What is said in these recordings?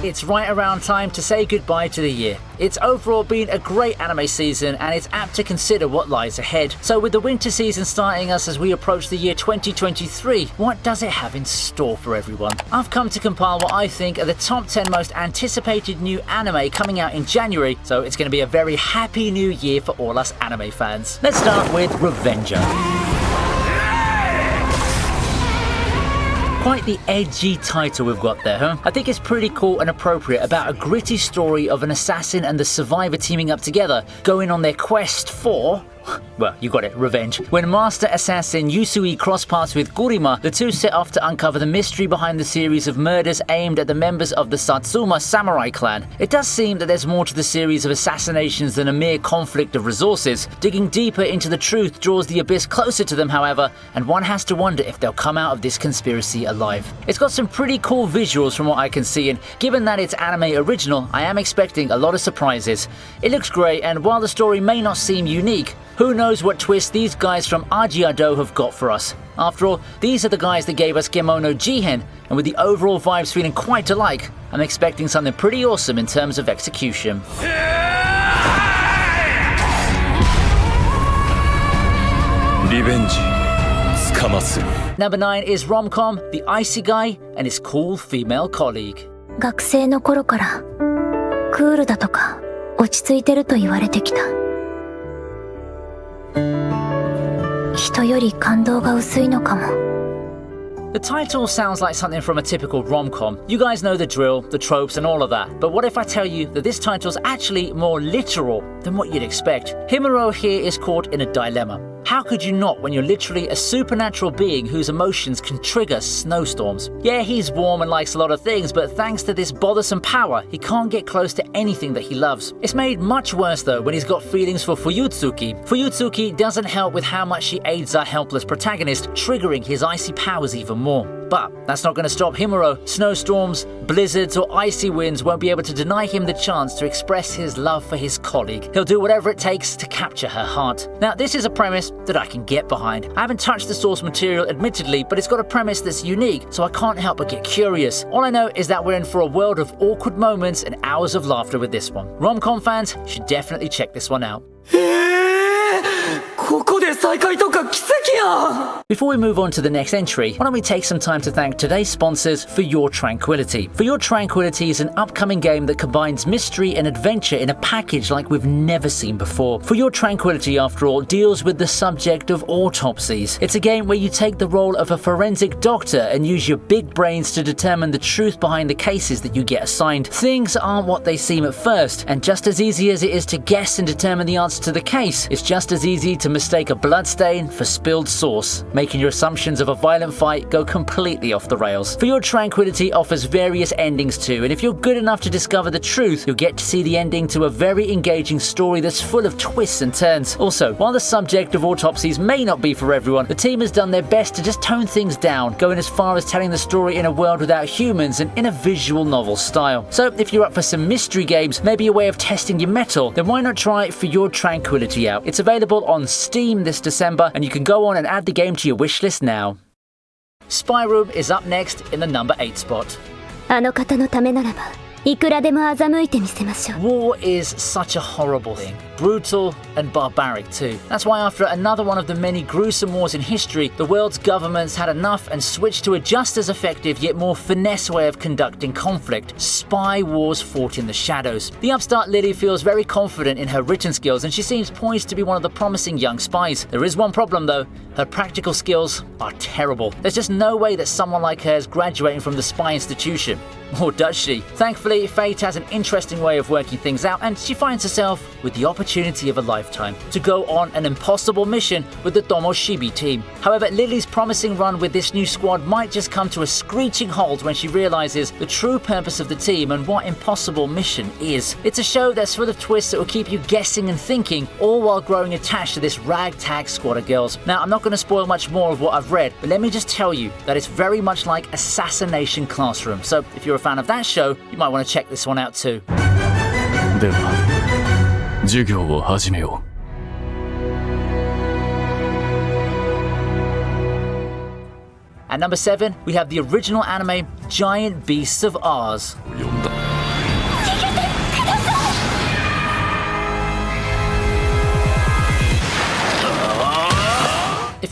It's right around time to say goodbye to the year. It's overall been a great anime season and it's apt to consider what lies ahead. So with the winter season starting us as we approach the year 2023, what does it have in store for everyone? I've come to compile what I think are the top 10 most anticipated new anime coming out in January, so it's going to be a very happy new year for all us anime fans. Let's start with Revenger. Quite the edgy title we've got there, huh? I think it's pretty cool and appropriate about a gritty story of an assassin and the survivor teaming up together, going on their quest for... well, you got it, revenge. When Master Assassin Yusui cross paths with Gurima, the two set off to uncover the mystery behind the series of murders aimed at the members of the Satsuma samurai clan. It does seem that there's more to the series of assassinations than a mere conflict of resources. Digging deeper into the truth draws the abyss closer to them, however, and one has to wonder if they'll come out of this conspiracy alive. It's got some pretty cool visuals from what I can see, and given that it's anime original, I am expecting a lot of surprises. It looks great, and while the story may not seem unique, who knows what twist these guys from Ajiado have got for us. After all, these are the guys that gave us Gemono Jihen, and with the overall vibes feeling quite alike, I'm expecting something pretty awesome in terms of execution. Number 9 is rom-com The Icy Guy and his cool female colleague. 学生の頃からクールだとか落ち着いてると言われてきた。人より感動が薄いのかも。 The title sounds like something from a typical rom-com. You guys know the drill, the tropes and all of that. But what if I tell you that this title's actually more literal than what you'd expect? Himuro here is caught in a dilemma. How could you not when you're literally a supernatural being whose emotions can trigger snowstorms? Yeah, he's warm and likes a lot of things, but thanks to this bothersome power, he can't get close to anything that he loves. It's made much worse though when he's got feelings for Fuyutsuki. Fuyutsuki doesn't help with how much she aids our helpless protagonist, triggering his icy powers even more. But that's not going to stop Himuro. Snowstorms, blizzards or icy winds won't be able to deny him the chance to express his love for his colleague. He'll do whatever it takes to capture her heart. Now, this is a premise that I can get behind. I haven't touched the source material admittedly, but it's got a premise that's unique, so I can't help but get curious. All I know is that we're in for a world of awkward moments and hours of laughter with this one. Rom-com fans should definitely check this one out. Before we move on to the next entry, why don't we take some time to thank today's sponsors, For Your Tranquility. For Your Tranquility is an upcoming game that combines mystery and adventure in a package like we've never seen before. For Your Tranquility, after all, deals with the subject of autopsies. It's a game where you take the role of a forensic doctor and use your big brains to determine the truth behind the cases that you get assigned. Things aren't what they seem at first, and just as easy as it is to guess and determine the answer to the case, it's just as easy to mistake a bloodstain for spilled sauce, making your assumptions of a violent fight go completely off the rails. For Your Tranquility offers various endings too, and if you're good enough to discover the truth, you'll get to see the ending to a very engaging story that's full of twists and turns. Also, while the subject of autopsies may not be for everyone, the team has done their best to just tone things down, going as far as telling the story in a world without humans and in a visual novel style. So if you're up for some mystery games, maybe a way of testing your mettle, then why not try For Your Tranquility out? It's available on Steam this December, and you can go on and add the game to your wishlist now. Spy Room is up next in the number 8 spot. あの方のためならばいくらでも欺いてみせましょう。 War is such a horrible thing. Brutal and barbaric too. That's why after another one of the many gruesome wars in history, the world's governments had enough and switched to a just as effective yet more finesse way of conducting conflict. Spy wars fought in the shadows. The upstart Lily feels very confident in her written skills and she seems poised to be one of the promising young spies. There is one problem though. Her practical skills are terrible. There's just no way that someone like her is graduating from the spy institution. Or does she? Thankfully, Fate has an interesting way of working things out and she finds herself with the opportunity of a lifetime to go on an impossible mission with the Tomoshibi team. However, Lily's promising run with this new squad might just come to a screeching halt when she realizes the true purpose of the team and what impossible mission is. It's a show that's full of twists that will keep you guessing and thinking, all while growing attached to this ragtag squad of girls. Now, I'm not going to spoil much more of what I've read, but let me just tell you that it's very much like Assassination Classroom. So if you're a fan of that show, you might want to check this one out too. では、授業を始めよう。 At number 7, we have the original anime Giant Beasts of Ours.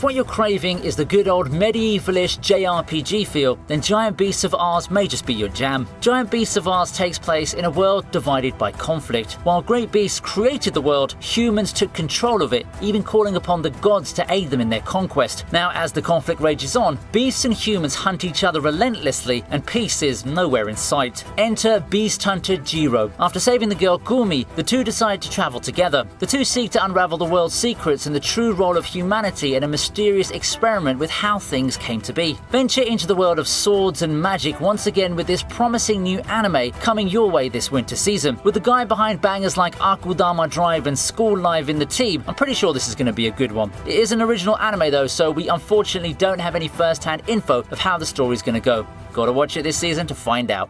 what you're craving is the good old medievalish JRPG feel, then Giant Beasts of Ours may just be your jam. Giant Beasts of Ours takes place in a world divided by conflict. While great beasts created the world, humans took control of it, even calling upon the gods to aid them in their conquest. Now, as the conflict rages on, beasts and humans hunt each other relentlessly, and peace is nowhere in sight. Enter Beast Hunter Jiro. After saving the girl Gumi, the two decide to travel together. The two seek to unravel the world's secrets and the true role of humanity in a mysterious experiment with how things came to be. Venture into the world of swords and magic once again with this promising new anime coming your way this winter season. With the guy behind bangers like Akudama Drive and School Live in the team, I'm pretty sure this is going to be a good one. It is an original anime though, so we unfortunately don't have any first-hand info of how the story's going to go. Gotta watch it this season to find out.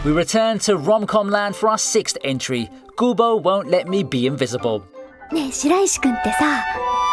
We return to rom-com land for our 6th entry, Kubo Won't Let Me Be Invisible. ねえ白石くんってさ、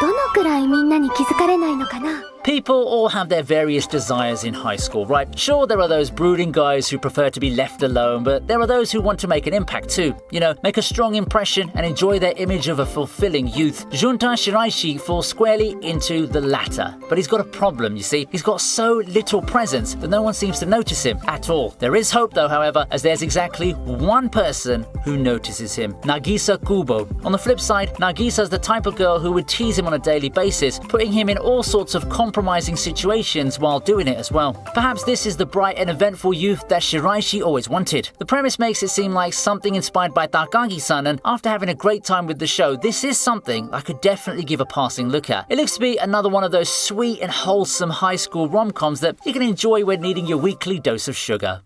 どのくらいみんなに気づかれないのかな？ People all have their various desires in high school, right? Sure, there are those brooding guys who prefer to be left alone, but there are those who want to make an impact too. You know, make a strong impression and enjoy their image of a fulfilling youth. Junta Shiraishi falls squarely into the latter. But he's got a problem, you see. He's got so little presence that no one seems to notice him at all. There is hope though, however, as there's exactly one person who notices him, Nagisa Kubo. On the flip side, Nagisa's the type of girl who would tease him on a daily basis, putting him in all sorts of compromising situations while doing it as well. Perhaps this is the bright and eventful youth that Shiraishi always wanted. The premise makes it seem like something inspired by Takagi-san, and after having a great time with the show, this is something I could definitely give a passing look at. It looks to be another one of those sweet and wholesome high school rom-coms that you can enjoy when needing your weekly dose of sugar.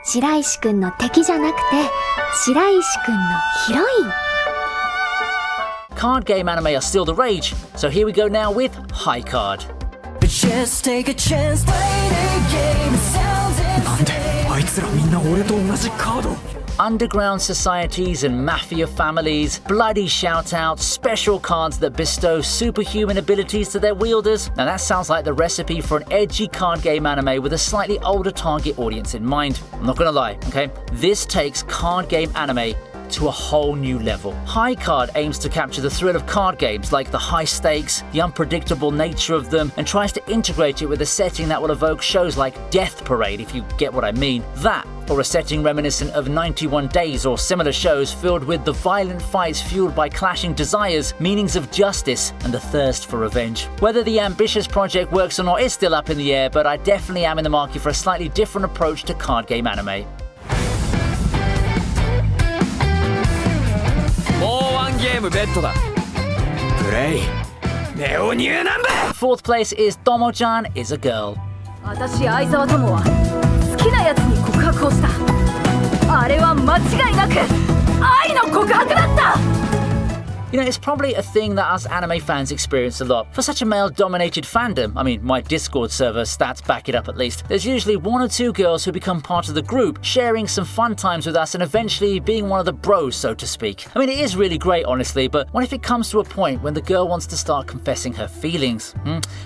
白石くんの敵じゃなくて、白石くんのヒロイン。 Card game anime are still the rage, so here we go now with High Card. Just take a chance, play the game. Sounds なんであいつらみんな俺と同じカード Underground societies and mafia families, bloody shoutouts, special cards that bestow superhuman abilities to their wielders. Now that sounds like the recipe for an edgy card game anime with a slightly older target audience in mind. I'm not gonna lie, okay? This takes card game anime to a whole new level. High Card aims to capture the thrill of card games, like the high stakes, the unpredictable nature of them, and tries to integrate it with a setting that will evoke shows like Death Parade, if you get what I mean. That, or a setting reminiscent of 91 Days or similar shows filled with the violent fights fueled by clashing desires, meanings of justice, and the thirst for revenge. Whether the ambitious project works or not is still up in the air, but I definitely am in the market for a slightly different approach to card game anime. ゲームベッドだプレイネオニューナンバー Fourth place is Tomochan is a girl. 私相沢友は好きなやつに告白をした。あれは間違いなく愛の告白だった。 You know, it's probably a thing that us anime fans experience a lot. For such a male-dominated fandom, I mean, my Discord server stats back it up at least, there's usually one or two girls who become part of the group, sharing some fun times with us and eventually being one of the bros, so to speak. I mean, it is really great, honestly, but what if it comes to a point when the girl wants to start confessing her feelings?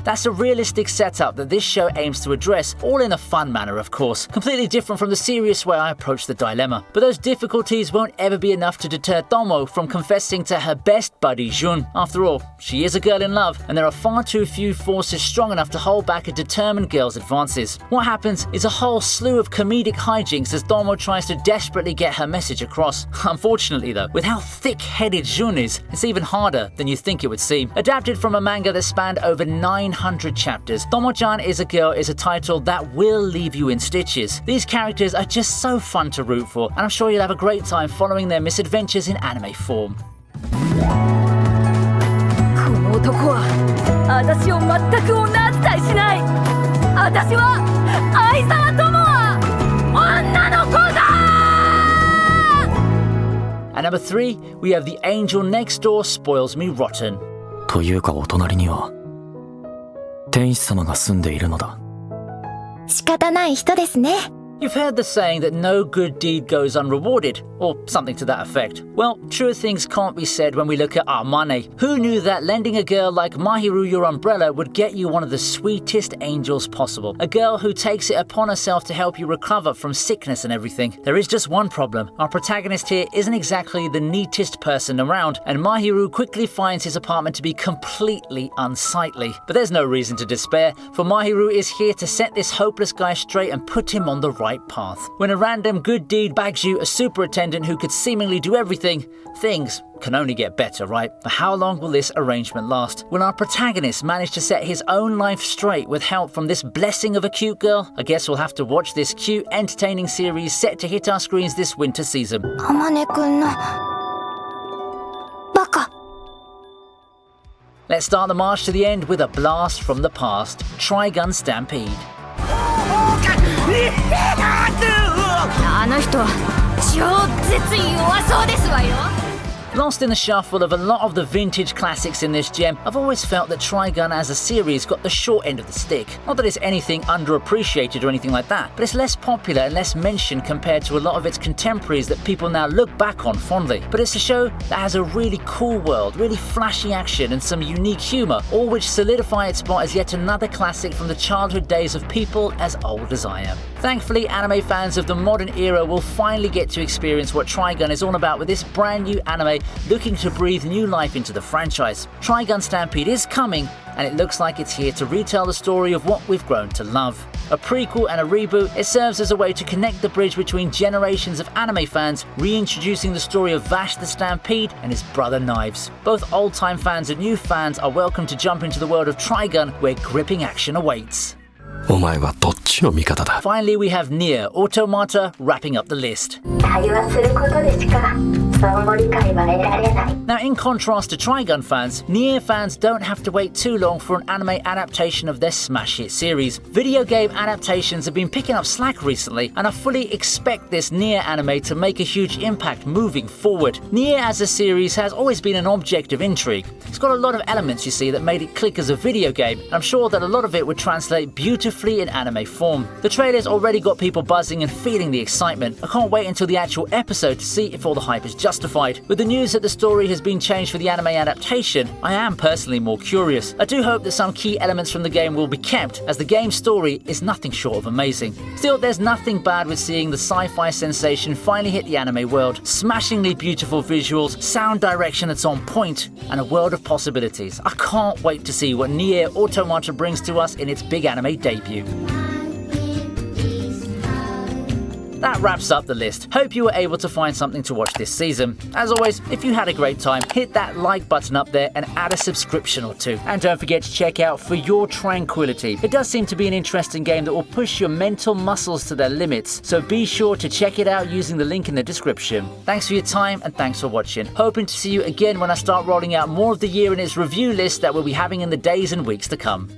That's a realistic setup that this show aims to address, all in a fun manner, of course. Completely different from the serious way I approach the dilemma. But those difficulties won't ever be enough to deter Tomo from confessing to her best buddy Jun. After all, she is a girl in love, and there are far too few forces strong enough to hold back a determined girl's advances. What happens is a whole slew of comedic hijinks as Tomo tries to desperately get her message across. Unfortunately though, with how thick-headed Jun is, it's even harder than you think it would seem. Adapted from a manga that spanned over 900 chapters, Tomochan is a Girl is a title that will leave you in stitches. These characters are just so fun to root for, and I'm sure you'll have a great time following their misadventures in anime form. この男は私を全く女扱いしない。私は相沢友は女の子だ。 At number 3, we have The Angel Next Door Spoils Me Rotten. というかお隣には天使様が住んでいるのだ仕方ない人ですね。You've heard the saying that no good deed goes unrewarded, or something to that effect. Well, truer things can't be said when we look at Automata. Who knew that lending a girl like Mahiru your umbrella would get you one of the sweetest angels possible? A girl who takes it upon herself to help you recover from sickness and everything. There is just one problem. Our protagonist here isn't exactly the neatest person around, and Mahiru quickly finds his apartment to be completely unsightly. But there's no reason to despair, for Mahiru is here to set this hopeless guy straight and put him on the right path. When a random good deed bags you a superintendent who could seemingly do everything, things can only get better, right? But how long will this arrangement last? Will our protagonist manage to set his own life straight with help from this blessing of a cute girl? I guess we'll have to watch this cute, entertaining series set to hit our screens this winter season. あまねくんのバカ。 Let's start the march to the end with a blast from the past, Trigun Stampede. あの人超絶弱そうですわよ。 Lost in the shuffle of a lot of the vintage classics in this gem, I've always felt that Trigun as a series got the short end of the stick. Not that it's anything underappreciated or anything like that, but it's less popular and less mentioned compared to a lot of its contemporaries that people now look back on fondly. But it's a show that has a really cool world, really flashy action and some unique humour, all which solidify its spot as yet another classic from the childhood days of people as old as I am. Thankfully, anime fans of the modern era will finally get to experience what Trigun is all about with this brand new anime looking to breathe new life into the franchise. Trigun Stampede is coming, and it looks like it's here to retell the story of what we've grown to love. A prequel and a reboot, it serves as a way to connect the bridge between generations of anime fans, reintroducing the story of Vash the Stampede and his brother Knives. Both old-time fans and new fans are welcome to jump into the world of Trigun, where gripping action awaits. お前はどっちの味方だ Finally, we have Nier Automata wrapping up the list. 対話することでしか相互理解は得られない。 Now, in contrast to Trigun fans, Nier fans don't have to wait too long for an anime adaptation of their smash hit series. Video game adaptations have been picking up slack recently, and I fully expect this Nier anime to make a huge impact moving forward. Nier as a series has always been an object of intrigue. It's got a lot of elements, you see, that made it click as a video game, and I'm sure that a lot of it would translate beautifully in anime form. The trailer's already got people buzzing and feeling the excitement. I can't wait until the actual episode to see if all the hype is justified. With the news that the story has been changed for the anime adaptation, I am personally more curious. I do hope that some key elements from the game will be kept, as the game's story is nothing short of amazing. Still, there's nothing bad with seeing the sci-fi sensation finally hit the anime world. Smashingly beautiful visuals, sound direction that's on point, and a world of possibilities. I can't wait to see what Nier Automata brings to us in its big anime debut. That wraps up the list. Hope you were able to find something to watch this season. As always, if you had a great time, hit that like button up there and add a subscription or two. And don't forget to check out For Your Tranquility. It does seem to be an interesting game that will push your mental muscles to their limits, so be sure to check it out using the link in the description. Thanks for your time and thanks for watching. Hoping to see you again when I start rolling out more of the year in its review list that we'll be having in the days and weeks to come.